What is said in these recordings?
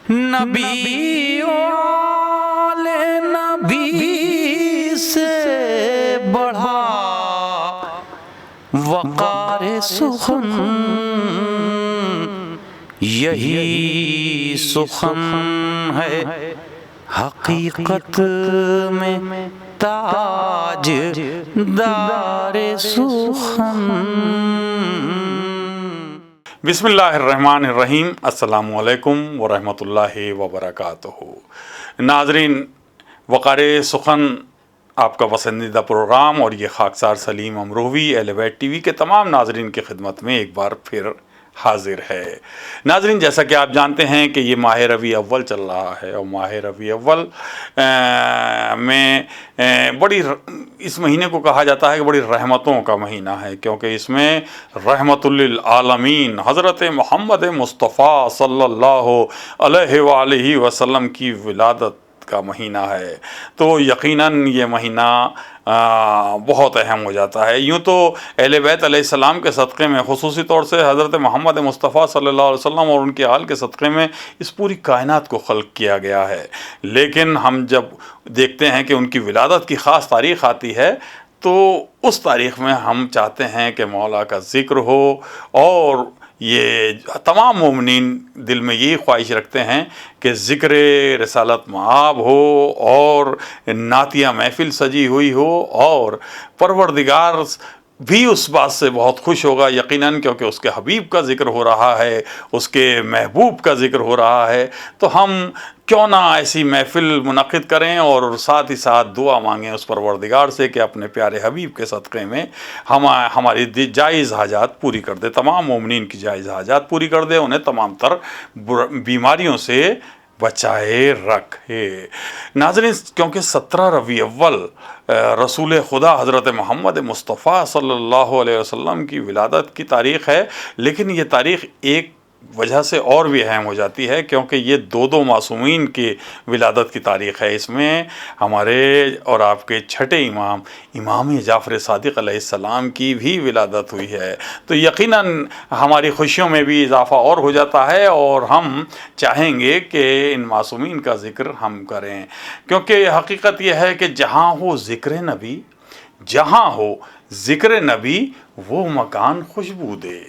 نبی والے نبی سے بڑھا وقار سخن، یہی سخن ہے حقیقت میں تاج دار سخن۔ بسم اللہ الرحمن الرحیم۔ السلام علیکم ورحمۃ اللہ وبرکاتہ۔ ناظرین، وقار سخن آپ کا پسندیدہ پروگرام اور یہ خاکسار سلیم امروہوی اہل بیت ٹی وی کے تمام ناظرین کی خدمت میں ایک بار پھر حاضر ہے۔ ناظرین، جیسا کہ آپ جانتے ہیں کہ یہ ماہ ربیع اول چل رہا ہے، اور ماہ ربیع اول میں اس مہینے کو کہا جاتا ہے کہ بڑی رحمتوں کا مہینہ ہے، کیونکہ اس میں رحمت للعالمین حضرت محمد مصطفیٰ صلی اللہ علیہ وآلہ وسلم کی ولادت کا مہینہ ہے۔ تو یقیناً یہ مہینہ بہت اہم ہو جاتا ہے۔ یوں تو اہل بیت علیہ السلام کے صدقے میں، خصوصی طور سے حضرت محمد مصطفیٰ صلی اللہ علیہ وسلم اور ان کے آل کے صدقے میں اس پوری کائنات کو خلق کیا گیا ہے، لیکن ہم جب دیکھتے ہیں کہ ان کی ولادت کی خاص تاریخ آتی ہے تو اس تاریخ میں ہم چاہتے ہیں کہ مولا کا ذکر ہو، اور یہ تمام مومنین دل میں یہی خواہش رکھتے ہیں کہ ذکر رسالت مآب ہو، اور نعتیہ محفل سجی ہوئی ہو، اور پروردگار بھی اس بات سے بہت خوش ہوگا یقیناً، کیونکہ اس کے حبیب کا ذکر ہو رہا ہے، اس کے محبوب کا ذکر ہو رہا ہے۔ تو ہم کیوں نہ ایسی محفل منعقد کریں اور ساتھ ہی ساتھ دعا مانگیں اس پروردگار سے کہ اپنے پیارے حبیب کے صدقے میں ہماری جائز حاجات پوری کر دے، تمام مومنین کی جائز حاجات پوری کر دے، انہیں تمام تر بیماریوں سے بچائے رکھے۔ ناظرین، کیونکہ 17 ربیع اول رسول خدا حضرت محمد مصطفیٰ صلی اللہ علیہ وسلم کی ولادت کی تاریخ ہے، لیکن یہ تاریخ ایک وجہ سے اور بھی اہم ہو جاتی ہے، کیونکہ یہ دو معصومین کی ولادت کی تاریخ ہے۔ اس میں ہمارے اور آپ کے چھٹے امام جعفر صادق علیہ السلام کی بھی ولادت ہوئی ہے، تو یقیناً ہماری خوشیوں میں بھی اضافہ اور ہو جاتا ہے، اور ہم چاہیں گے کہ ان معصومین کا ذکر ہم کریں، کیونکہ حقیقت یہ ہے کہ جہاں ہو ذکر نبی، جہاں ہو ذکر نبی وہ مکان خوشبو دے،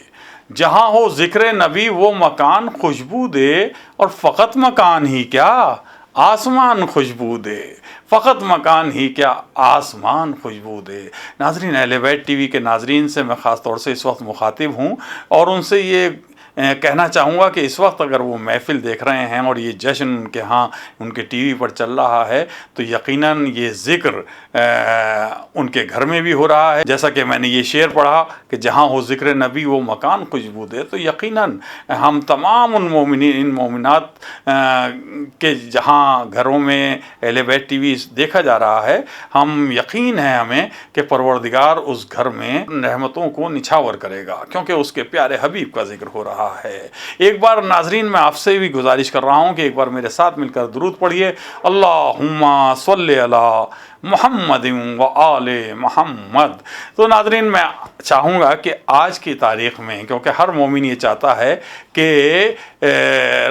جہاں ہو ذکر نبی وہ مکان خوشبو دے، اور فقط مکان ہی کیا آسمان خوشبو دے، فقط مکان ہی کیا آسمان خوشبو دے۔ ناظرین، اہل بیت ٹی وی کے ناظرین سے میں خاص طور سے اس وقت مخاطب ہوں، اور ان سے یہ کہنا چاہوں گا کہ اس وقت اگر وہ محفل دیکھ رہے ہیں اور یہ جشن ان کے ہاں ان کے ٹی وی پر چل رہا ہے، تو یقیناً یہ ذکر ان کے گھر میں بھی ہو رہا ہے۔ جیسا کہ میں نے یہ شعر پڑھا کہ جہاں ہو ذکر نبی وہ مکان خوشبو دے، تو یقیناً ہم تمام ان مومنات کے جہاں گھروں میں اہل بیت ٹی وی دیکھا جا رہا ہے، ہم یقین ہے ہمیں کہ پروردگار اس گھر میں رحمتوں کو نچھاور کرے گا، کیونکہ اس کے پیارے حبیب کا ذکر ہو رہا ہے۔ ایک بار ناظرین میں آپ سے بھی گزارش کر رہا ہوں کہ ایک بار میرے ساتھ مل کر درود پڑھیے، اللہم صلی علی محمد و آل محمد۔ تو ناظرین، میں چاہوں گا کہ آج کی تاریخ میں، کیونکہ ہر مومن یہ چاہتا ہے کہ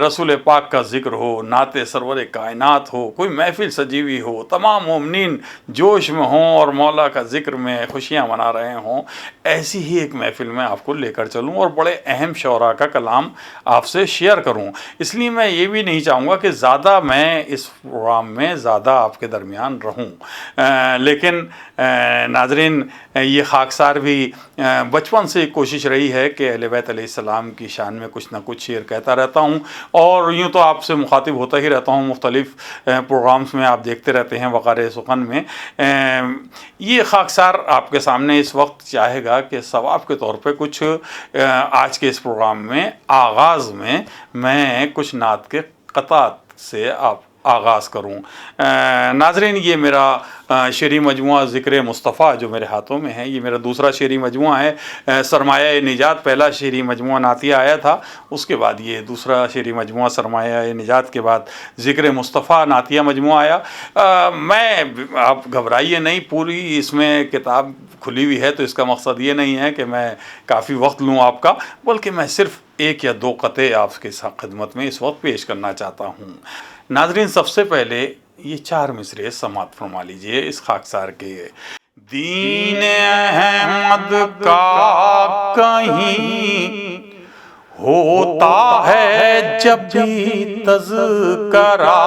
رسول پاک کا ذکر ہو، نعت سرور کائنات ہو، کوئی محفل سجی ہوئی ہو، تمام مومنین جوش میں ہوں اور مولا کا ذکر میں خوشیاں منا رہے ہوں، ایسی ہی ایک محفل میں آپ کو لے کر چلوں اور بڑے اہم شعراء کا کلام آپ سے شیئر کروں۔ اس لیے میں یہ بھی نہیں چاہوں گا کہ زیادہ میں اس پروگرام میں زیادہ آپ کے درمیان رہوں، لیکن ناظرین، یہ خاکسار بھی بچپن سے کوشش رہی ہے کہ اہل بیت علیہ السلام کی شان میں کچھ نہ کچھ شعر کہتا رہتا ہوں، اور یوں تو آپ سے مخاطب ہوتا ہی رہتا ہوں، مختلف پروگرامز میں آپ دیکھتے رہتے ہیں وقار سخن میں۔ یہ خاکسار آپ کے سامنے اس وقت چاہے گا کہ ثواب کے طور پہ کچھ آج کے اس پروگرام میں آغاز میں کچھ نعت کے قطعات سے آپ آغاز کروں۔ ناظرین، یہ میرا شعری مجموعہ ذکر مصطفیٰ جو میرے ہاتھوں میں ہے، یہ میرا دوسرا شعری مجموعہ ہے۔ سرمایہ نجات پہلا شعری مجموعہ نعتیہ آیا تھا، اس کے بعد یہ دوسرا شعری مجموعہ سرمایہ نجات کے بعد ذکر مصطفیٰ نعتیہ مجموعہ آیا۔ میں آپ گھبرائیے نہیں، پوری اس میں کتاب کھلی ہوئی ہے، تو اس کا مقصد یہ نہیں ہے کہ میں کافی وقت لوں آپ کا، بلکہ میں صرف ایک یا دو قطعے آپ کی خدمت میں اس وقت پیش کرنا چاہتا ہوں۔ ناظرین، سب سے پہلے یہ 4 مصرعے سماعت فرما لیجئے اس خاکسار کے۔ دین احمد کا کہیں ہوتا ہے جب بھی تذکرہ،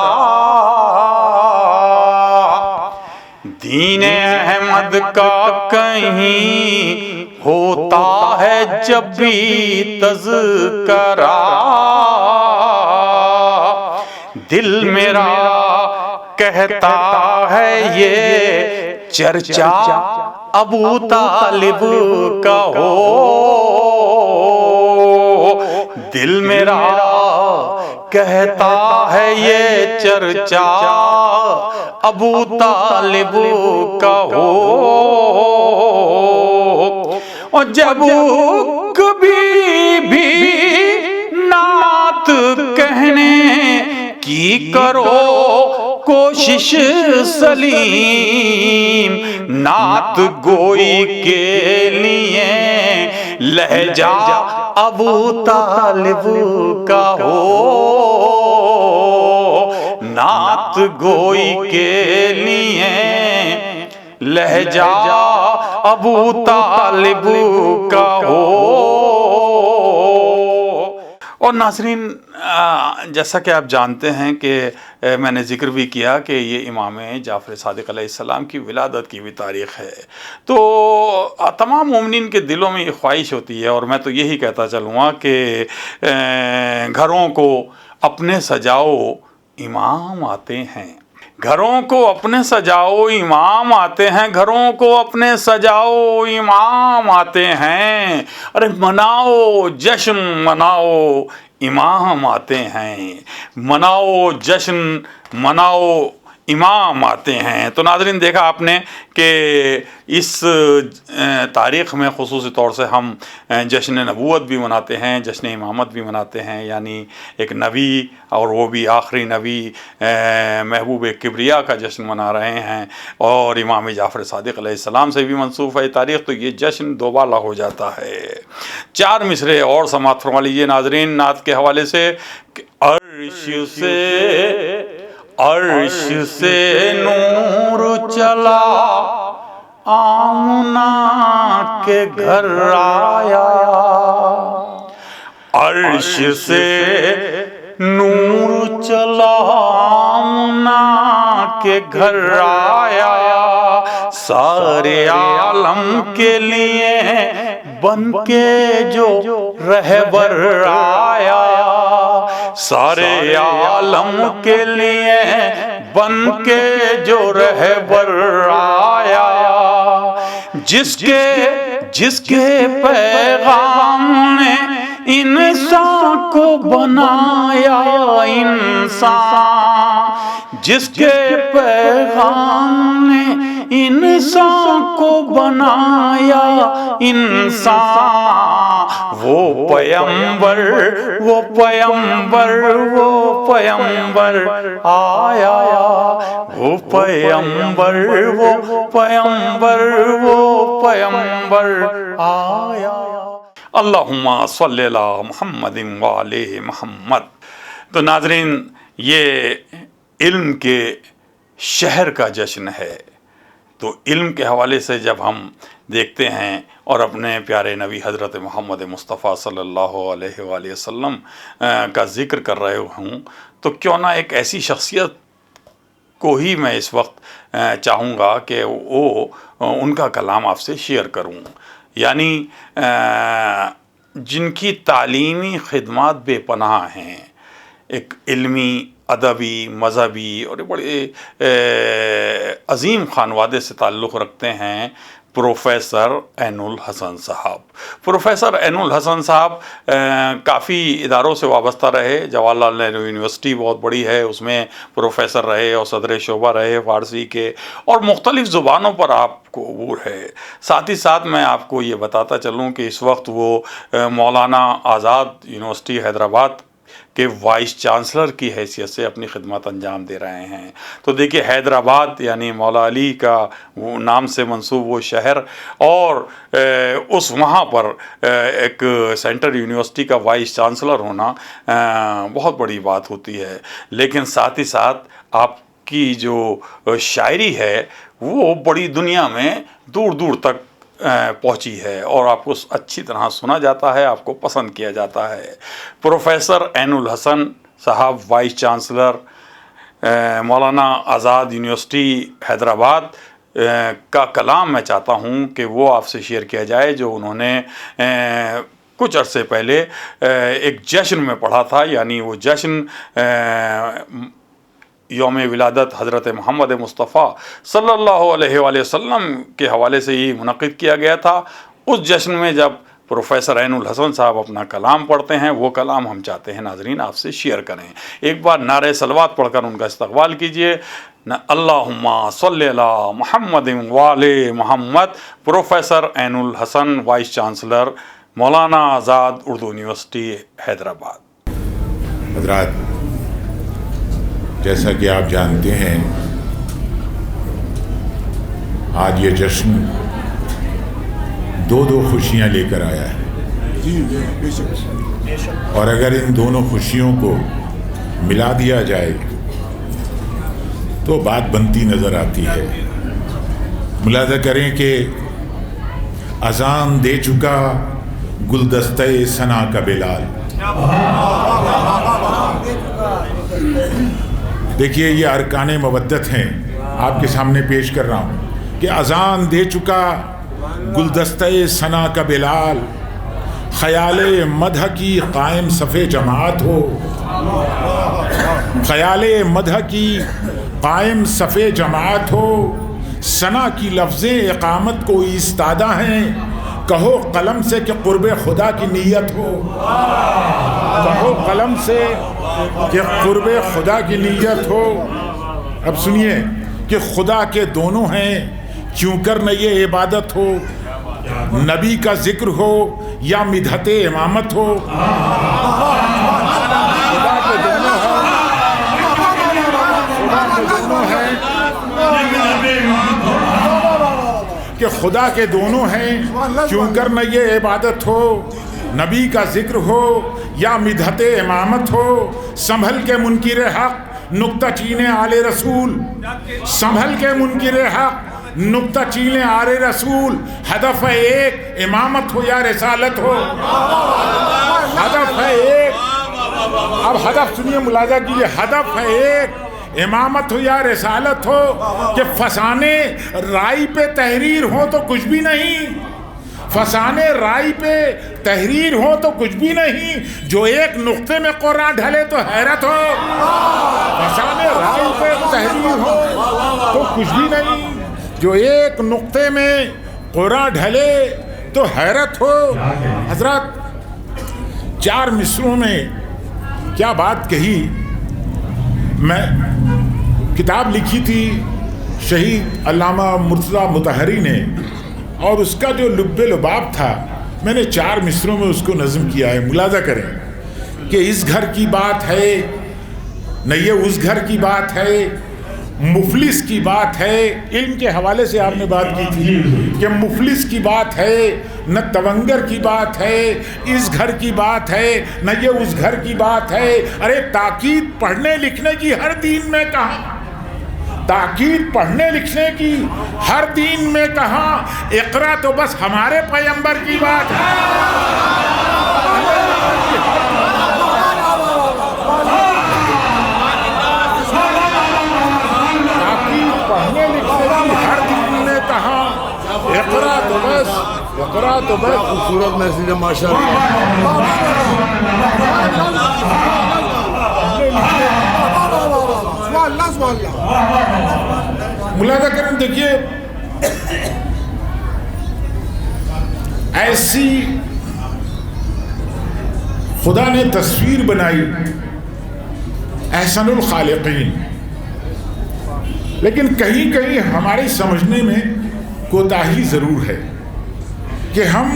دین احمد کا کہیں ہوتا ہے جب بھی تذکرہ، دل میرا کہتا ہے یہ چرچا ابو طالب کا ہو، دل میرا کہتا ہے یہ چرچا ابو طالب کا ہو، اور جب کبھی بھی نعت کہنے کی کرو کوشش سلیم، نعت گوئی کے لیے لہجہ ابو طالب کا ہو، نعت گوئی کے لیے لہجہ ابو طالب کا ہو۔ اور ناظرین، جیسا کہ آپ جانتے ہیں کہ میں نے ذکر بھی کیا کہ یہ امام جعفر صادق علیہ السلام کی ولادت کی بھی تاریخ ہے، تو تمام مومنین کے دلوں میں یہ خواہش ہوتی ہے، اور میں تو یہی کہتا چلوں گا کہ گھروں کو اپنے سجاؤ امام آتے ہیں، گھروں کو اپنے سجاؤ امام آتے ہیں، گھروں کو اپنے سجاؤ امام آتے ہیں، ارے مناؤ جشن مناؤ امام آتے ہیں، مناؤ جشن مناؤ امام آتے ہیں۔ تو ناظرین، دیکھا آپ نے کہ اس تاریخ میں خصوصی طور سے ہم جشن نبوت بھی مناتے ہیں، جشن امامت بھی مناتے ہیں، یعنی ایک نبی اور وہ بھی آخری نبی محبوب کبریا کا جشن منا رہے ہیں، اور امام جعفر صادق علیہ السلام سے بھی منسوب ہے تاریخ، تو یہ جشن دوبالا ہو جاتا ہے۔ 4 مصرعے اور سماعت فرما لیجیے ناظرین نعت کے حوالے سے۔ عرش سے نور چلا آمنہ کے گھر آیا، عرش سے نور چلا آمنہ کے گھر آیا، سارے عالم کے لیے بن کے جو رہبر آیا، سارے عالم کے لیے بن کے جو رہبر آیا، جس کے پیغام نے انسان کو بنایا انسان، جس کے پیغام نے انسان کو بنایا انسان، وہ پیمبر وہ پیمبر وہ پیمبر آیا، وہ پیمبر وہ پیمبر وہ پیمبر آیا۔ اللہم صلی علی محمد وآلہ محمد۔ تو ناظرین، یہ علم کے شہر کا جشن ہے، تو علم کے حوالے سے جب ہم دیکھتے ہیں اور اپنے پیارے نبی حضرت محمد مصطفیٰ صلی اللہ علیہ وآلہ وسلم کا ذکر کر رہے ہوں، تو کیوں نہ ایک ایسی شخصیت کو ہی میں اس وقت چاہوں گا کہ وہ ان کا کلام آپ سے شیئر کروں، یعنی جن کی تعلیمی خدمات بے پناہ ہیں، ایک علمی، ادبی، مذہبی اور بڑے عظیم خانوادے سے تعلق رکھتے ہیں، پروفیسر عین الحسن صاحب۔ پروفیسر عین الحسن صاحب کافی اداروں سے وابستہ رہے، جواہر لال نہرو یونیورسٹی بہت بڑی ہے، اس میں پروفیسر رہے اور صدر شعبہ رہے فارسی کے، اور مختلف زبانوں پر آپ کو عبور ہے۔ ساتھ ہی ساتھ میں آپ کو یہ بتاتا چلوں کہ اس وقت وہ مولانا آزاد یونیورسٹی حیدرآباد کے وائس چانسلر کی حیثیت سے اپنی خدمات انجام دے رہے ہیں۔ تو دیکھیے حیدرآباد یعنی مولا علی کا وہ نام سے منسوب وہ شہر، اور اس وہاں پر ایک سینٹرل یونیورسٹی کا وائس چانسلر ہونا بہت بڑی بات ہوتی ہے۔ لیکن ساتھ ہی ساتھ آپ کی جو شاعری ہے وہ بڑی دنیا میں دور دور تک پہنچی ہے، اور آپ کو اچھی طرح سنا جاتا ہے، آپ کو پسند کیا جاتا ہے۔ پروفیسر عین الحسن صاحب، vice chancellor Maulana Azad university Hyderabad کا کلام میں چاہتا ہوں کہ وہ آپ سے شیئر کیا جائے، جو انہوں نے کچھ عرصے پہلے ایک جشن میں پڑھا تھا، یعنی وہ جشن یوم ولادت حضرت محمد مصطفیٰ صلی اللہ علیہ وآلہ وسلم کے حوالے سے ہی منعقد کیا گیا تھا۔ اس جشن میں جب پروفیسر عین الحسن صاحب اپنا کلام پڑھتے ہیں، وہ کلام ہم چاہتے ہیں ناظرین آپ سے شیئر کریں۔ ایک بار نعرہ صلوات پڑھ کر ان کا استقبال کیجئے۔ اللہم صلی علی محمد وآل محمد، پروفیسر عین الحسن، vice chancellor Maulana Azad Urdu university Hyderabad. حضرات، جیسا کہ آپ جانتے ہیں آج یہ جشن دو خوشیاں لے کر آیا ہے، اور اگر ان دونوں خوشیوں کو ملا دیا جائے تو بات بنتی نظر آتی ہے۔ ملاحظہ کریں کہ اذان دے چکا گلدستہ ثنا کا بلال۔ دیکھیے یہ ارکان مودت ہیں، آپ کے سامنے پیش کر رہا ہوں کہ اذان دے چکا گلدستہ ثنا کا بلال، خیال مدح کی قائم صف جماعت ہو، خیال مدح کی قائم صف جماعت ہو، ثنا کی لفظیں اقامت کو ایستادہ ہیں، کہو قلم سے کہ قرب خدا کی نیت ہو، کہو قلم سے کہ قرب خدا کی نیت ہو۔ اب سنیے کہ خدا کے دونوں ہیں، کیوں کر نہ یہ عبادت ہو، نبی کا ذکر ہو یا مدحت امامت ہو۔ خدا کے دونوں ہیں کہ خدا کے دونوں ہیں، کیوں کر نہ یہ عبادت ہو، نبی کا ذکر ہو یا مدحت امامت ہو۔ سنبھل کے منکر حق نکتہ چین آل رسول، سنبھل کے منکر حق نکتہ چین آل رسول، ہدف ہے ایک امامت ہو یا رسالت ہو، ہدف ہے ایک۔ اب ہدف سنیے، ملاحظہ کیجیے، ہدف ہے ایک، امامت ہو یا رسالت ہو۔ کہ فسانے رائی پہ تحریر ہو تو کچھ بھی نہیں، فسانے رائی پہ تحریر ہو تو کچھ بھی نہیں، جو ایک نقطے میں قرآن ڈھلے تو حیرت ہو۔ فسانے رائی پہ تحریر ہو تو کچھ بھی نہیں، جو ایک نقطے میں قرآن ڈھلے تو حیرت ہو۔ حضرات، 4 مصروں میں کیا بات کہی۔ میں کتاب لکھی تھی شہید علامہ مرتضیٰ مطہری نے، اور اس کا جو لب لباب تھا میں نے 4 مصروں میں اس کو نظم کیا ہے۔ ملاحظہ کریں کہ اس گھر کی بات ہے نہ یہ اس گھر کی بات ہے، مفلس کی بات ہے۔ علم کے حوالے سے آپ نے بات کی تھی کہ مفلس کی بات ہے نہ تونگر کی بات ہے، اس گھر کی بات ہے نہ یہ اس گھر کی بات ہے۔ ارے تاکید پڑھنے لکھنے کی ہر دین میں کہاں، تاکید پڑھنے لکھنے کی ہر دین میں کہاں، اقرا تو بس ہمارے پیغمبر کی بات ہے۔ تاکید پڑھنے لکھنے کی ہر دین میں کہاں، اقرا تو بس، اقرا تو بس۔ خوبصورت میسیج ہے ماشاء ملاحظہ کریں، دیکھیے ایسی خدا نے تصویر بنائی احسن الخالقین، لیکن کہیں کہیں ہماری سمجھنے میں کوتاہی ضرور ہے کہ ہم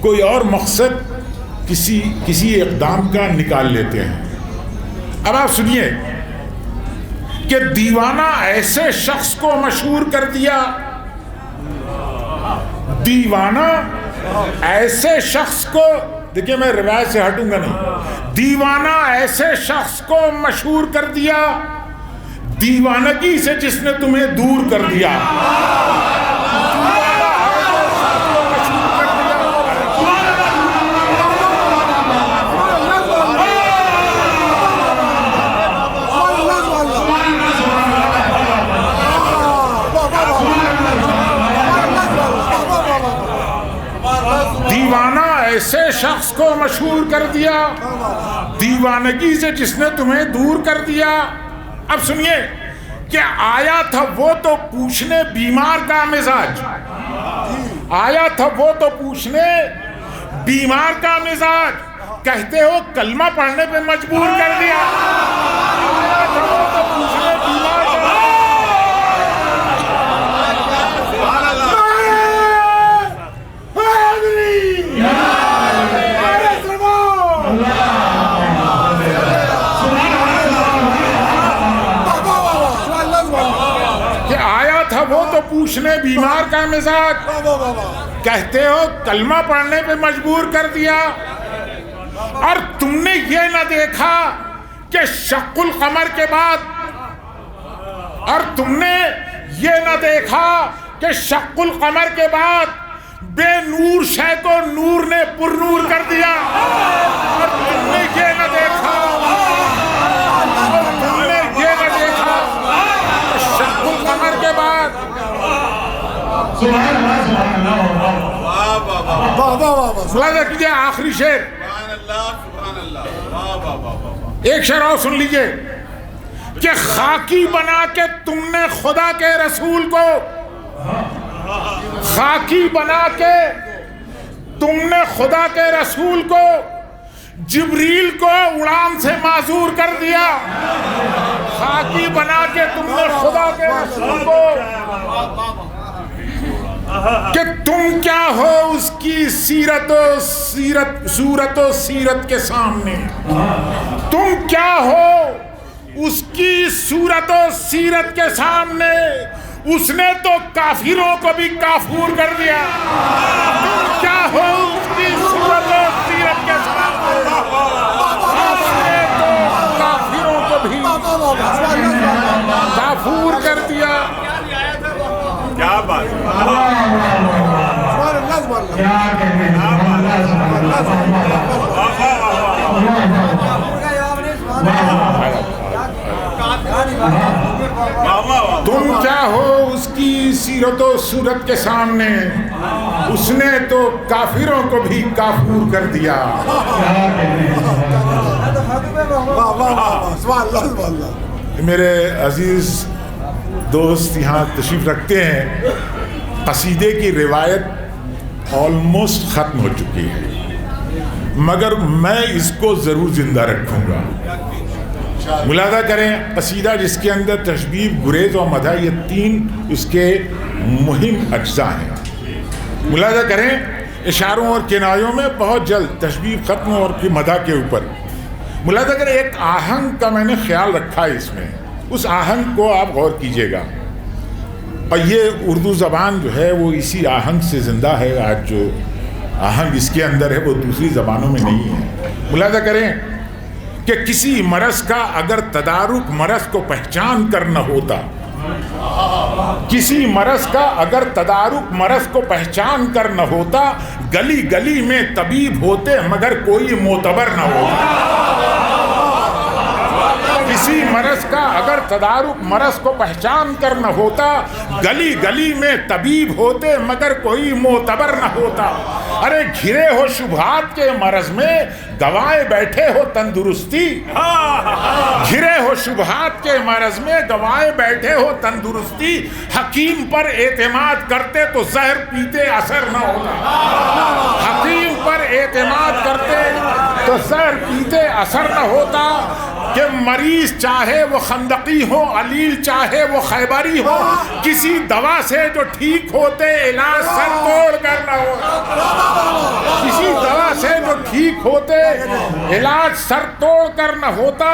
کوئی اور مقصد کسی اقدام کا نکال لیتے ہیں. اب آپ سنیے کہ دیوانہ ایسے شخص کو مشہور کر دیا، دیوانہ ایسے شخص کو، دیکھیے میں روایت سے ہٹوں گا نہیں، دیوانہ ایسے شخص کو مشہور کر دیا دیوانگی سے جس نے تمہیں دور کر دیا. دیوانہ ایسے شخص کو مشہور کر دیا دیوانگی سے جس نے تمہیں دور کر دیا. اب سنیے کہ آیا تھا وہ تو پوچھنے بیمار کا مزاج، آیا تھا وہ تو پوچھنے بیمار کا مزاج، کہتے ہو کلمہ پڑھنے پہ مجبور کر دیا. آیا تھا وہ تو پوچھنے بیمار کا وہ تو پوچھنے بیمار کا مزاج، کہتے ہو کلمہ پڑھنے پہ مجبور کر دیا. اور تم نے یہ نہ دیکھا کہ شق القمر کے بعد، اور تم نے یہ نہ دیکھا کہ شق القمر کے بعد بے نور شے کو نور نے پر نور کر دیا. اور تم نے یہ نہ دیکھا، اور تم نے یہ نہ دیکھا شق القمر کے بعد ملاحظہ کیجیے آخری شعر، ایک شعر اور سن لیجیے کہ خاکی بنا کے تم نے خدا کے رسول کو، خاکی بنا کے تم نے خدا کے رسول کو جبریل کو اڑان سے معذور کر دیا. خاکی بنا کے تم نے خدا کے رسول کو، کہ تم کیا ہو اس کی صورت و سیرت کے سامنے، تم کیا ہو اس کی صورت و سیرت کے سامنے، اس نے تو کافروں کو بھی کافور کر دیا. تم کیا ہو اس کی صورت و سیرت کے سامنے، اس نے تو کافروں کو بھی کافور کر دیا. کیا بات تم کیا ہو اس کی سیرت و صورت کے سامنے، اس نے تو کافروں کو بھی کافور کر دیا. میرے عزیز دوست یہاں تشریف رکھتے ہیں، قصیدے کی روایت آلموسٹ ختم ہو چکی ہے، مگر میں اس کو ضرور زندہ رکھوں گا. ملاحظہ کریں قصیدہ جس کے اندر تشبیہ، گریز اور مدح یہ تین اس کے مہم اجزاء ہیں. ملاحظہ کریں اشاروں اور کنایوں میں بہت جلد تشبیہ ختم اور پھر مدح کے اوپر. ملاحظہ کریں ایک آہنگ کا میں نے خیال رکھا ہے اس میں، اس آہنگ کو آپ غور کیجئے گا. اور یہ اردو زبان جو ہے وہ اسی آہنگ سے زندہ ہے. آج جو آہنگ اس کے اندر ہے وہ دوسری زبانوں میں نہیں ہے. ملاحظہ کریں کہ کسی مرض کا اگر تدارک مرض کو پہچان کر نہ ہوتا، کسی مرض کا اگر تدارک مرض کو پہچان کر نہ ہوتا، گلی گلی میں طبیب ہوتے مگر کوئی معتبر نہ ہوتا. کسی مرض کا اگر تدارک مرض کو پہچان کر نہ ہوتا، گلی گلی میں طبیب ہوتے مگر کوئی معتبر نہ ہوتا. ارے گھرے ہو شبہات کے مرض میں گوائے بیٹھے ہو تندرستی، گھرے ہو شبہات کے مرض میں گوائے بیٹھے ہو تندرستی. حکیم پر اعتماد کرتے تو زہر پیتے اثر نہ ہوتا، حکیم پر اعتماد کرتے تو زہر پیتے اثر نہ ہوتا. کہ مریض چاہے وہ خندقی ہو، علیل چاہے وہ خیبری ہو، کسی دوا سے جو ٹھیک ہوتے علاج سر توڑ کر نہ ہوتا، کسی دوا سے جو ٹھیک ہوتے علاج سر توڑ کر نہ ہوتا،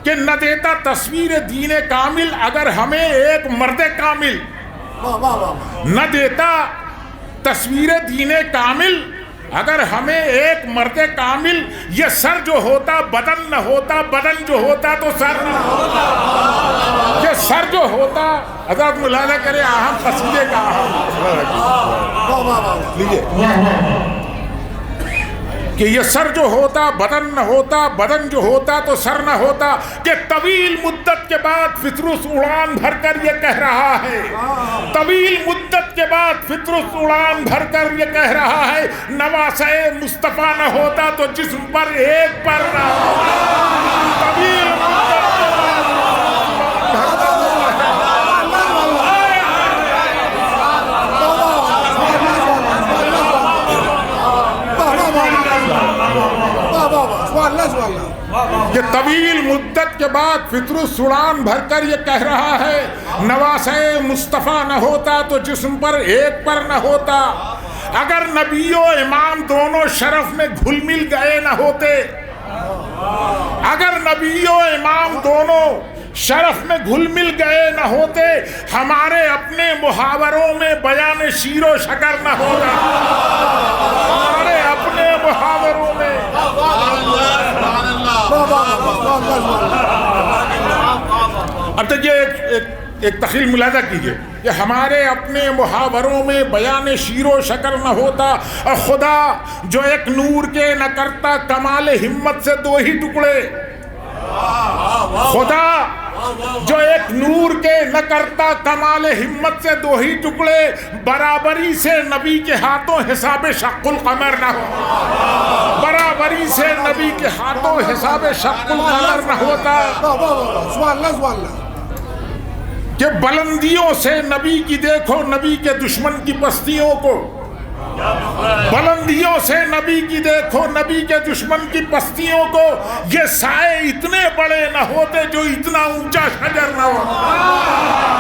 کہ نہ دیتا تصویر دین کامل اگر ہمیں ایک مرد کامل، نہ دیتا تصویر دین کامل اگر ہمیں ایک مرد کامل، یہ سر جو ہوتا بدن نہ ہوتا، بدن جو ہوتا تو سر نہ ہوتا، یہ سر جو ہوتا، حضرت ملاحظہ کرے اہم قصیدے کا لیجئے کہ یہ سر جو ہوتا بدن نہ ہوتا، بدن جو ہوتا تو سر نہ ہوتا، کہ طویل مدت کے بعد فطرس اڑان بھر کر یہ کہہ رہا ہے، طویل مدت کے بعد فطرس اڑان بھر کر یہ کہہ رہا ہے، نواسہ مصطفیٰ نہ ہوتا تو جسم پر ایک پر نہ ہوتا، طویل مدت کے یہ طویل مدت کے بعد فطرس اڑان بھر کر یہ کہہ رہا ہے، نواسہ مصطفیٰ نہ ہوتا تو جسم پر ایک پر نہ ہوتا، اگر نبی و امام دونوں شرف میں گھل مل گئے نہ ہوتے، اگر نبی و امام دونوں شرف میں گھل مل گئے نہ ہوتے، ہمارے اپنے محاوروں میں بیان شیر و شکر نہ ہوتا، ہمارے اپنے محاوروں میں اب تک یہ ایک تخیل ملاحظہ کیجئے کہ ہمارے اپنے محاوروں میں بیان شیر و شکر نہ ہوتا، اور خدا جو ایک نور کے نہ کرتا کمال ہمت سے دو ہی ٹکڑے، خدا جو ایک نور کے نہ کرتا کمال ہمت سے دو ہی ٹکڑے، برابری سے نبی کے ہاتھوں حساب شق القمر نہ ہو، برابری سے نبی کے ہاتھوں حساب شق القمر نہ ہوتا، کہ بلندیوں سے نبی کی دیکھو نبی کے دشمن کی پستیوں کو، بلندیوں سے نبی کی دیکھو نبی کے دشمن کی پستیوں کو، یہ سائے اتنے بڑے نہ ہوتے جو اتنا اونچا شجر نہ ہوتا،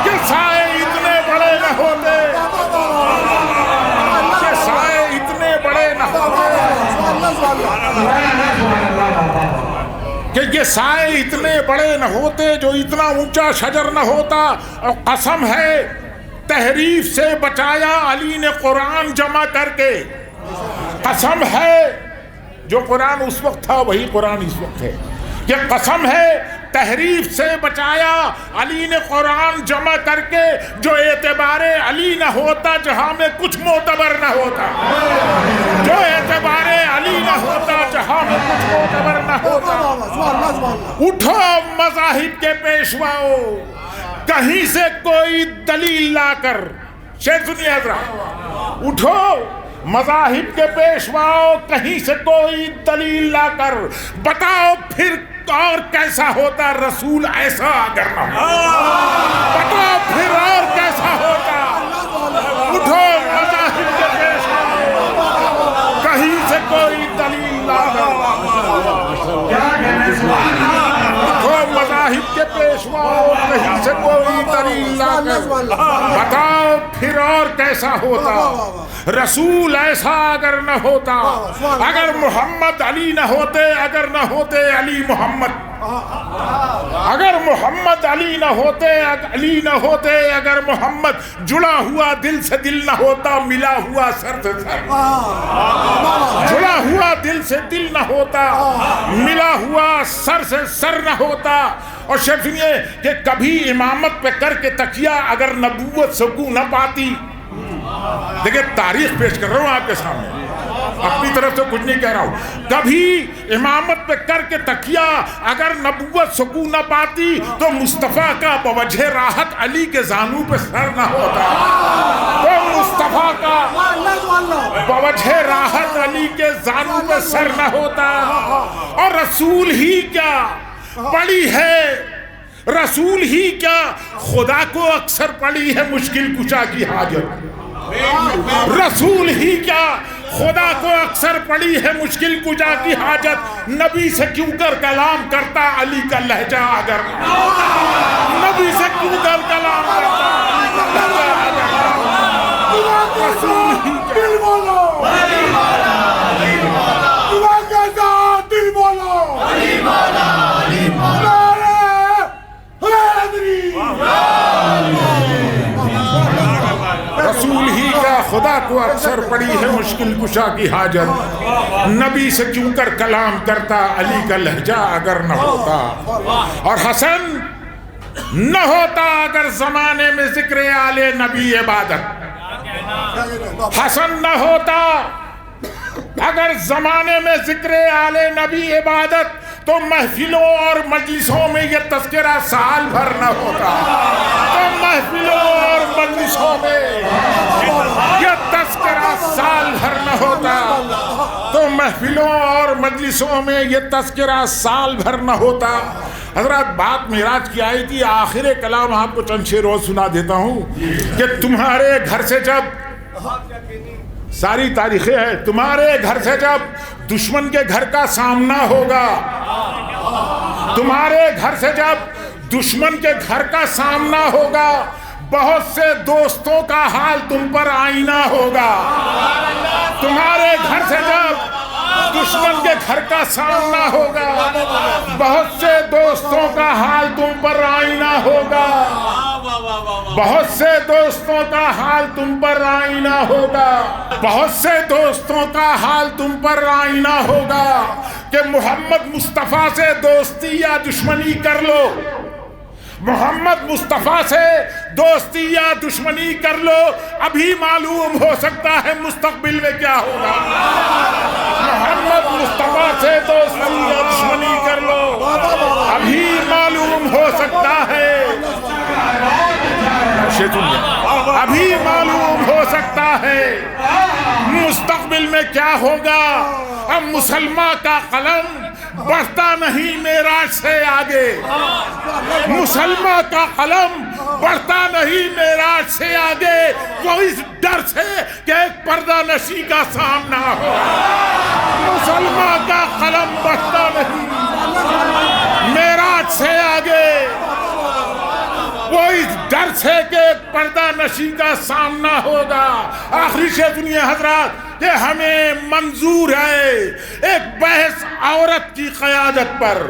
یہ سائے اتنے بڑے نہ ہوتے، یہ سائے اتنے بڑے نہ ہوتے، کہ یہ سائے اتنے بڑے نہ ہوتے جو اتنا اونچا شجر نہ ہوتا، اور قسم ہے تحریف سے بچایا علی نے قرآن جمع کر کے، قسم ہے جو قرآن اس وقت تھا وہی قرآن اس وقت ہے، یہ قسم ہے تحریف سے بچایا علی نے قرآن جمع کر کے، جو اعتبار علی نہ ہوتا جہاں میں کچھ معتبر نہ ہوتا، جو اعتبار علی نہ ہوتا جہاں میں کچھ معتبر نہ ہوتا۔ اٹھو مذاہب کے پیشواؤ، کہیں سے کوئی دلیل لا کر، شعر سنیے حضرات، اٹھو مذاہب کے پیشواؤ، کہیں سے کوئی دلیل لا کر بتاؤ پھر اور کیسا ہوتا رسول ایسا اگر نہ ہوتا، بتاؤ پھر اور کیسا ہوتا، اٹھو مذاہب کے پیشواؤ، کہیں سے کوئی دلیل لا کر، اٹھو مذاہب کے پیشواؤ، کہیں سے کوئی دلیل لا کر بتاؤ پھر اور کیسا ہوتا، رسول ایسا اگر نہ ہوتا، اگر محمد علی نہ ہوتے، اگر نہ ہوتے علی محمد، اگر محمد علی نہ ہوتے، علی نہ ہوتے، اگر محمد جڑا ہوا دل سے دل نہ ہوتا، ملا ہوا سر سے سر، جڑا ہوا دل سے دل نہ ہوتا، ملا ہوا سر سے سر نہ ہوتا۔ اور شیخ سنیے کہ کبھی امامت پہ کر کے تکیہ اگر نبوت سکون نہ پاتی، دیکھیں تاریخ پیش کر رہا ہوں آپ کے سامنے، اپنی طرف سے کچھ نہیں کہہ رہا ہوں، کبھی امامت پہ کر کے تکیہ اگر نبوت سکون نہ پاتی تو مصطفیٰ کا بوجہ راحت علی کے زانوں پہ سر نہ ہوتا، تو مصطفیٰ کا بوجہ راحت علی کے زانوں پہ سر نہ ہوتا۔ اور رسول ہی کیا پڑی ہے، رسول ہی کیا خدا کو اکثر پڑی ہے مشکل کشا کی حاجت، رسول ہی کیا خدا کو اکثر پڑی ہے مشکل کجا کی حاجت، نبی سے کیوں کر کلام کرتا علی کا لہجہ اگر نبی سے کیوں کر کلام کرتا رسول ہی دل بولو علی مولا، علی مولا، دعا کا دل بولو علی مولا، علی مولا، رسول ہی کا خدا کو اکثر پڑی ہے مشکل کشا کی حاجت، نبی سے کیوں کر کلام کرتا علی کا لہجہ اگر نہ ہوتا، اور حسن نہ ہوتا اگر زمانے میں ذکر آل نبی عبادت، حسن نہ ہوتا اگر زمانے میں ذکر آل نبی عبادت، تو محفلوں اور مجلسوں میں یہ تذکرہ سال بھر نہ ہوتا، تو محفلوں اور مجلسوں میں یہ تذکرہ سال بھر نہ ہوتا، تو محفلوں اور مجلسوں میں یہ تذکرہ سال بھر نہ ہوتا۔ حضرات بات معراج کی آئی تھی، آخر کلام آپ کو چند شعر روز سنا دیتا ہوں کہ تمہارے گھر سے جب ساری تاریخیں ہیں، تمہارے گھر سے جب دشمن کے گھر کا سامنا ہوگا، تمہارے گھر سے جب دشمن کے گھر کا سامنا ہوگا، بہت سے دوستوں کا حال تم پر آئینہ ہوگا، تمہارے گھر سے جب دشمن کے گھر کا سامنا ہوگا، بہت سے دوستوں کا حال تم پر آئینہ ہوگا، بہت سے دوستوں کا حال تم پر آئینہ ہوگا، بہت سے دوستوں کا حال تم پر آئینہ ہوگا کہ محمد مصطفیٰ سے دوستی یا دشمنی کر لو، محمد مصطفیٰ سے دوستی یا دشمنی کر لو، ابھی معلوم ہو سکتا ہے مستقبل میں کیا ہوگا، محمد مصطفیٰ سے دوستی یا دشمنی کر لو، ابھی معلوم ہو سکتا ہے، ابھی معلوم ہو سکتا ہے مستقبل میں کیا ہوگا۔ اب مسلمان کا قلم بڑھتا نہیں معراج سے آگے، مسلمان کا قلم بڑھتا نہیں معراج سے آگے، وہ اس ڈر سے کہ ایک پردہ نشی کا سامنا ہو، مسلمان کا قلم بڑھتا نہیں معراج سے آگے، وہ اس ڈر سے کہ ایک پردہ نشی کا سامنا ہوگا۔ آخری شیء سنیے حضرات کہ ہمیں منظور ہے ایک بحث عورت کی قیادت پر،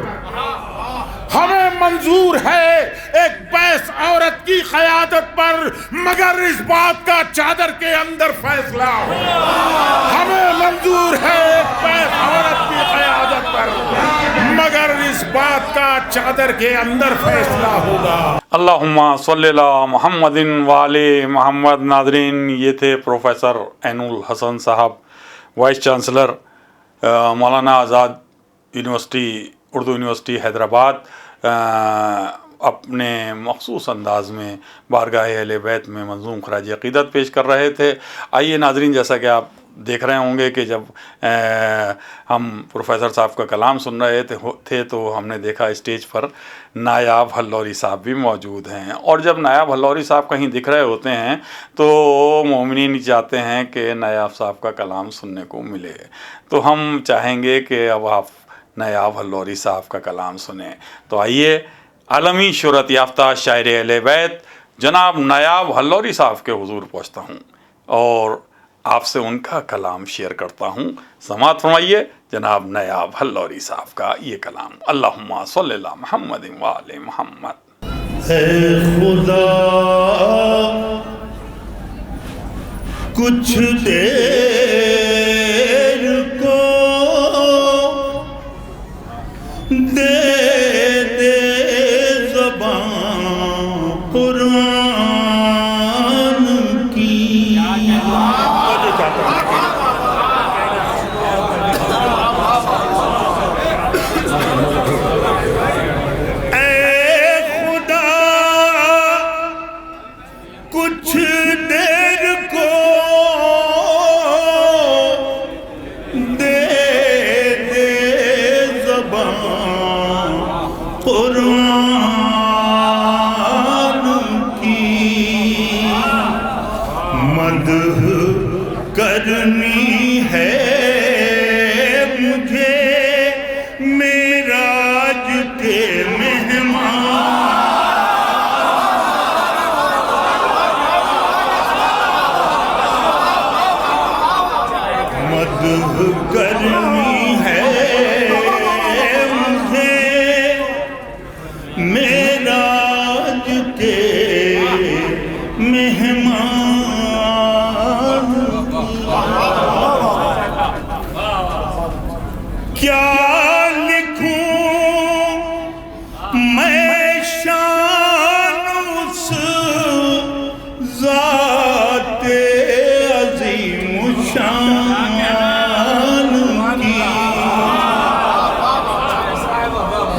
ہمیں منظور ہے ایک بحث عورت کی قیادت پر، مگر اس بات کا چادر کے اندر فیصلہ ہو، ہمیں منظور ہے ایک بحث عورت کی قیادت پر، مگر اس بات کا چادر کے اندر فیصلہ ہوگا۔ اللہم صلی اللہ محمد وآل محمد۔ ناظرین، یہ تھے پروفیسر عین الحسن صاحب، vice chancellor Maulana Azad university, Urdu university Hyderabad, اپنے مخصوص انداز میں بارگاہ اہل بیت میں منظوم خراج عقیدت پیش کر رہے تھے۔ آئیے ناظرین، جیسا کہ آپ دیکھ رہے ہوں گے کہ جب ہم پروفیسر صاحب کا کلام سن رہے تھے تو ہم نے دیکھا اسٹیج پر نایاب ہلوری صاحب بھی موجود ہیں، اور جب نایاب ہلوری صاحب کہیں دکھ رہے ہوتے ہیں تو مومنین چاہتے ہیں کہ نایاب صاحب کا کلام سننے کو ملے، تو ہم چاہیں گے کہ اب آپ نایاب ہلوری صاحب کا کلام سنیں۔ تو آئیے عالمی شہرت یافتہ شاعر اہل بیت جناب نایاب ہلوری صاحب کے حضور پہنچتا ہوں اور آپ سے ان کا کلام شیئر کرتا ہوں۔ سماعت فرمائیے جناب نایاب ہلوری صاحب کا یہ کلام۔ اللہم صلی اللہ محمد وآل محمد۔ اے خدا کچھ دیر کو دے دے زبان قرآن کی، کچھ دیر کو دے دے زبان قرآن کی، مدح کے مہمان، کیا لکھوں میں شان اس ذات عظیم شان کی،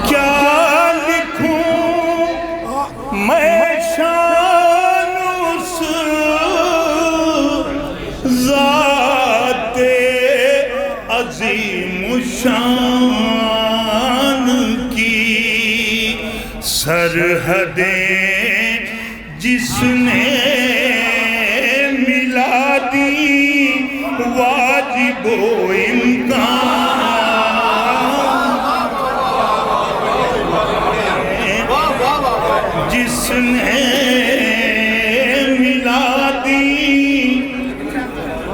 کیا لکھوں میں شان اس ذات عظیم شان کی، سرحدیں جس نے ملا دی واجب و امکان، جس نے ملا دی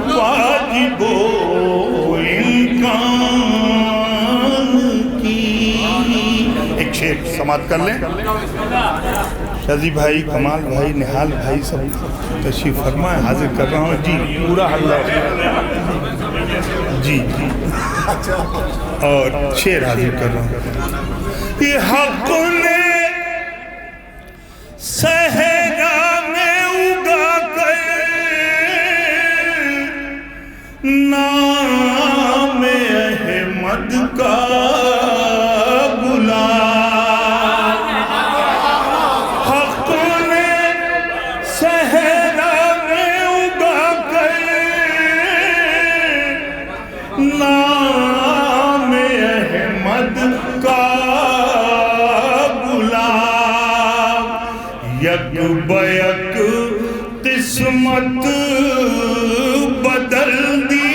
واجب و امکان کی۔ ایک شعر سماعت کر لیں۔ شازی بھائی، کمال بھائی، نحال بھائی سب تشریف فرمائیں، حاضر کر رہا ہوں۔ جی پورا حلہ جی جی، اور شعر حاضر کر رہا ہوں۔ یہ حق نے صحرا میں اگا کر نام احمد کا گلاب، حق نے صحرا میں اگا کر نام احمد کا گلاب، یک بیک قسمت بدل دی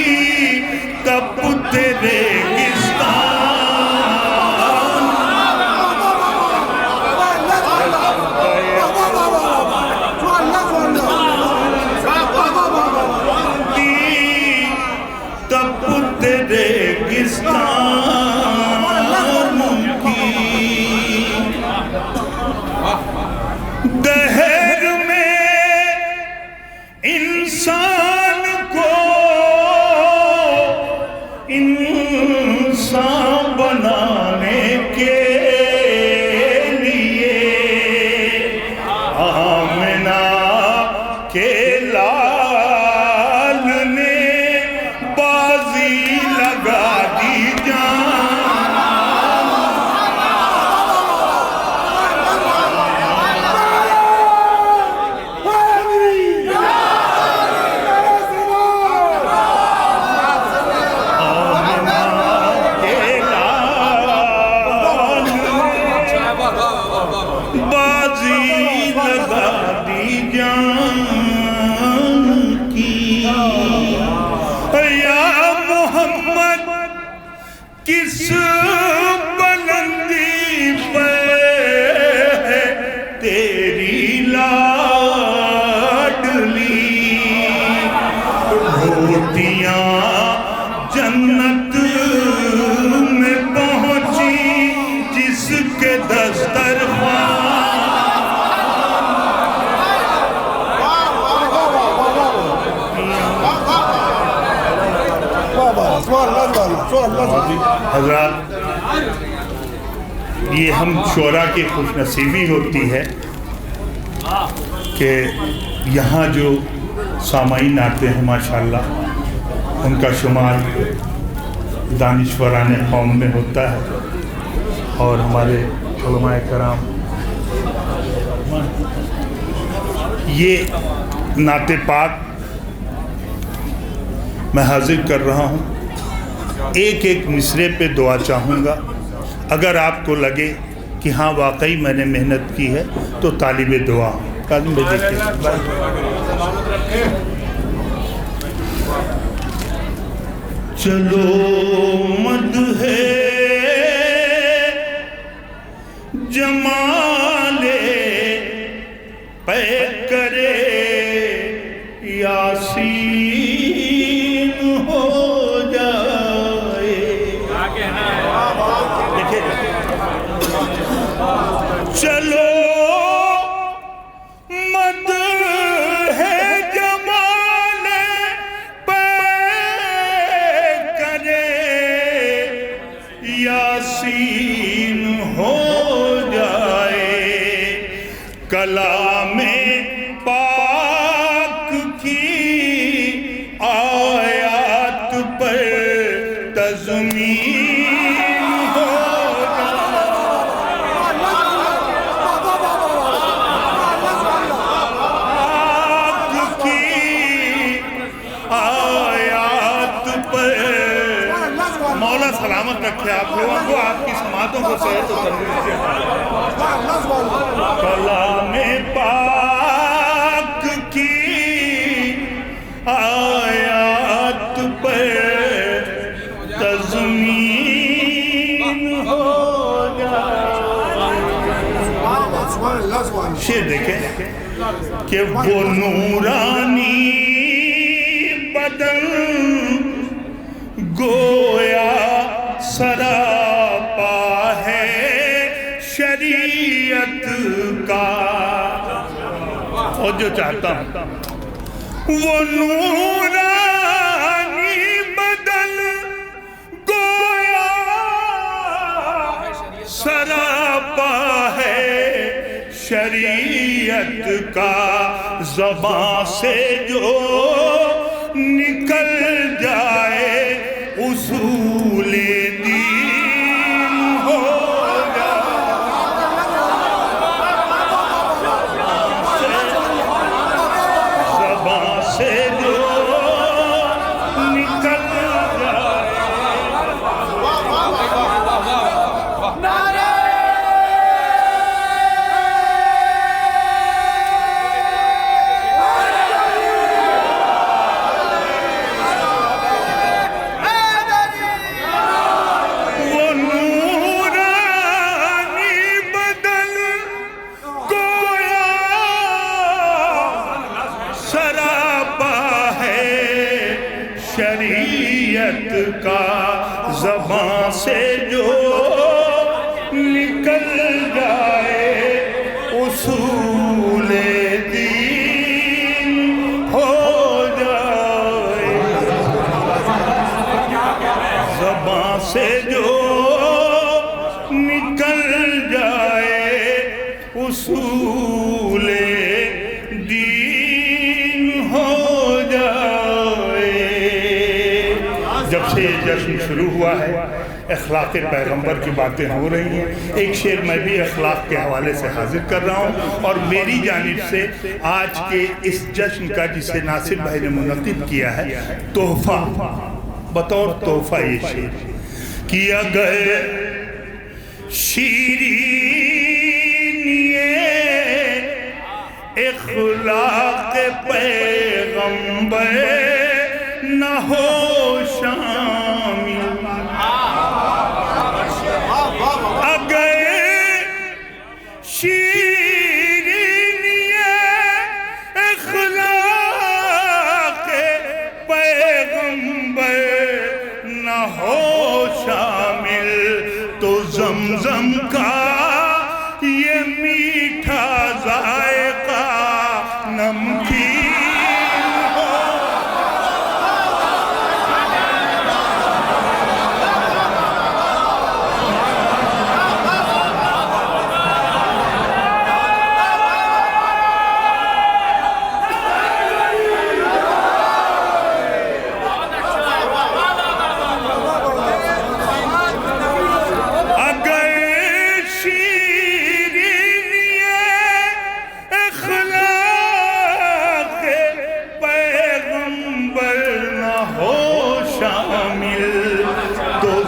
تب تیرے دہر میں انسان کو انسان بنانے کے لیے آمنہ کے لال نے بازی لگا دی جان، کس بلندی پہ ہے تیری لاڈلی، روٹیاں جنت میں پہنچی جس کے دسترخوان، حضرات یہ ہم شعراء کی خوش نصیبی ہوتی ہے کہ یہاں جو سامعین آتے ہیں ماشاءاللہ ان کا شمار دانشوران قوم میں ہوتا ہے، اور ہمارے علماء کرام یہ نعت پاک میں حاضر کر رہا ہوں۔ ایک ایک مصرے پہ دعا چاہوں گا، اگر آپ کو لگے کہ ہاں واقعی میں نے محنت کی ہے تو طالب دعا ہوں۔ کاظم بھائی دیکھیں، چلو مدح جمال پہ کرے یاسین ہو جائے، چلو کلام پاک کی آیات پر تضمین ہو پاک کی آیات پر مولا سلامت رکھے آپ لوگوں کو، آپ کی سماعتوں کو صحت و تندرستی دے۔ کلام پاک کی آیات پر تضمین ہو جائے۔ شعر دیکھیں کہ وہ نورانی بدن گویا سراپا ہے شریعت کا، اور جو چاہتا ہوں وہ نورانی بدن گویا سراپا ہے شریعت کا، زبان سے جو نکل جائے اصول دین ہو جائے، زبان سے جو نکل جائے۔ شریعت کا زبان سے جو نکل جائے اصول دین ہو جائے، زبان سے جو نکل جائے اصول دین ہو جائے۔ جب سے یہ جشن شروع ہوا ہے اخلاق پیغمبر کی باتیں ہو رہی ہیں۔ ایک شعر میں بھی اخلاق کے حوالے سے حاضر کر رہا ہوں، اور میری جانب سے آج کے اس جشن کا جسے ناصر بھائی نے منعقد کیا ہے تحفہ، بطور تحفہ یہ شعر کیا گئے شیرینیے اخلاق پیغمبر نہ ہو شامل، اگر شیرینیے اخلاق پیغمبر نہ ہو شامل، تو زمزم کا یہ میٹھا ذائقہ نمکین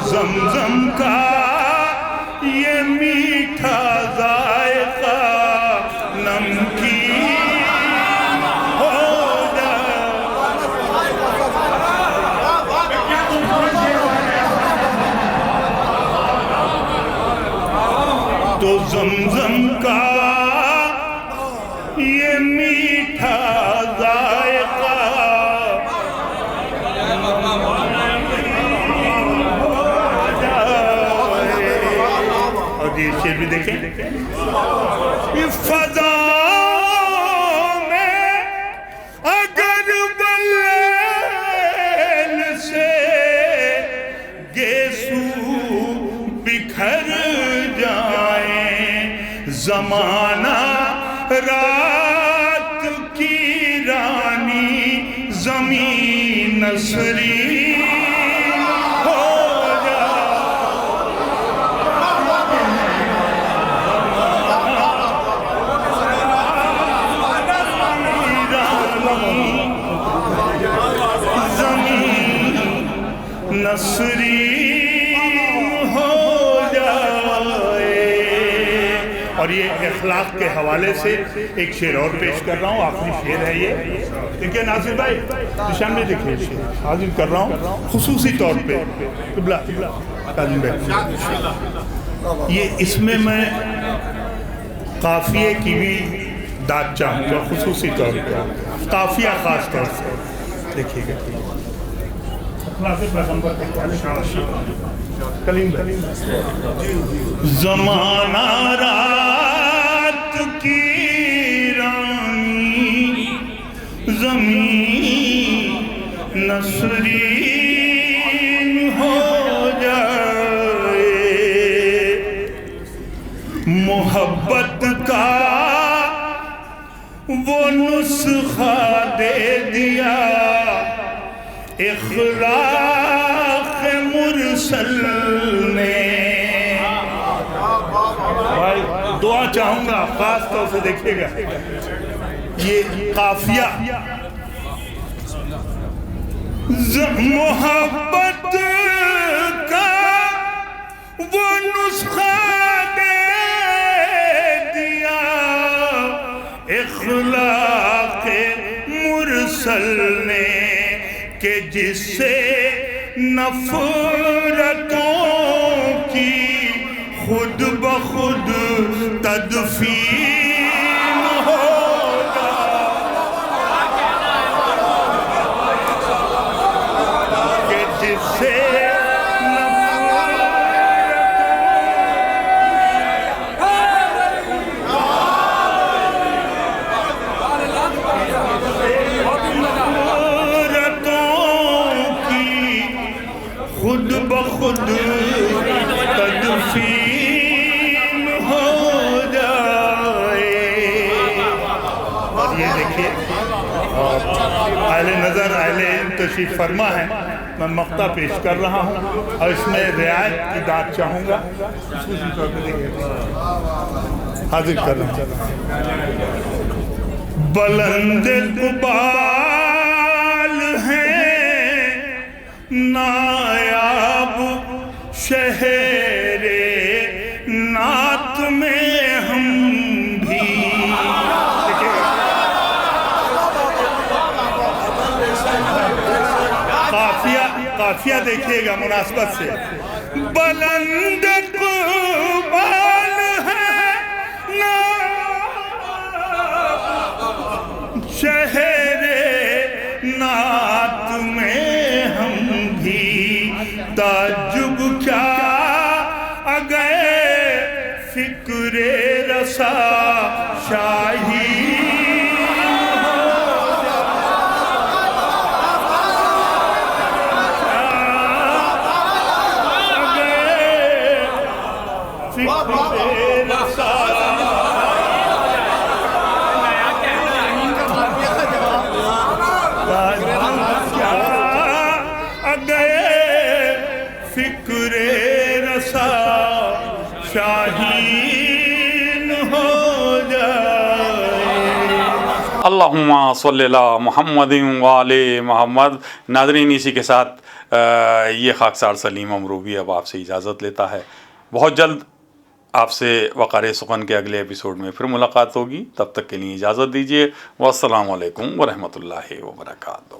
زمزم کا یہ میٹھا ذائقہ نمکین ہو جائے، تو زمزم کا یہ میٹھا ذائقہ یہ شعر بھی دیکھیں، فضا میں اگر بلیل سے گیسو بکھر جائیں، زمانہ رات کی رانی زمین نسری ہو نصری ہو جائے. اور یہ اخلاق کے حوالے سے ایک شعر اور پیش کر رہا ہوں، آخری شعر ہے یہ. دیکھیں ناصر بھائی نشان میں دیکھیں شعر حاضر کر رہا ہوں خصوصی طور پہ. قبلہ کاظم بھائی یہ اس میں قافیے کی بھی داد چاہوں گا خصوصی طور پہ، قافیہ خاص طور سے دیکھیے گا. زمانہ رات کی رانی زمین نسرین ہو جائے. محبت کا وہ نسخہ دے دیا اخلاق مرسل نے. بھائی دعا چاہوں گا خاص طور سے دیکھیے گا یہ قافیہ. محبت کا وہ نسخہ دے دیا اخلاق مرسل نے کہ جس سے نفرتوں کی خود بخود تدفین ہوگا. کہ جس سے خود بخود تدفین ہو جائے. اور یہ دیکھیے اہل نظر اہل تشریف فرما ہے، میں مقطع پیش کر رہا ہوں اور اس میں رعایت کی داد چاہوں گا حاضر کر رہا ہوں. بلند قبال ہیں نایاب شہر نعت میں ہم بھی. قافیہ دیکھیے گا مناسبت سے. بلند قبال ہے شہر نعت میں ہم بھی. تعجب کیا اگئے فکر رسا شاہی فکر رسا شاہین ہو جائے. اللہم صلی اللہ محمد وآل محمد. ناظرین اسی کے ساتھ یہ خاکسار سلیم امروبی اب آپ سے اجازت لیتا ہے. بہت جلد آپ سے وقار سخن کے اگلے ایپیسوڈ میں پھر ملاقات ہوگی. تب تک کے لیے اجازت دیجیے. والسلام علیکم ورحمۃ اللہ وبرکاتہ.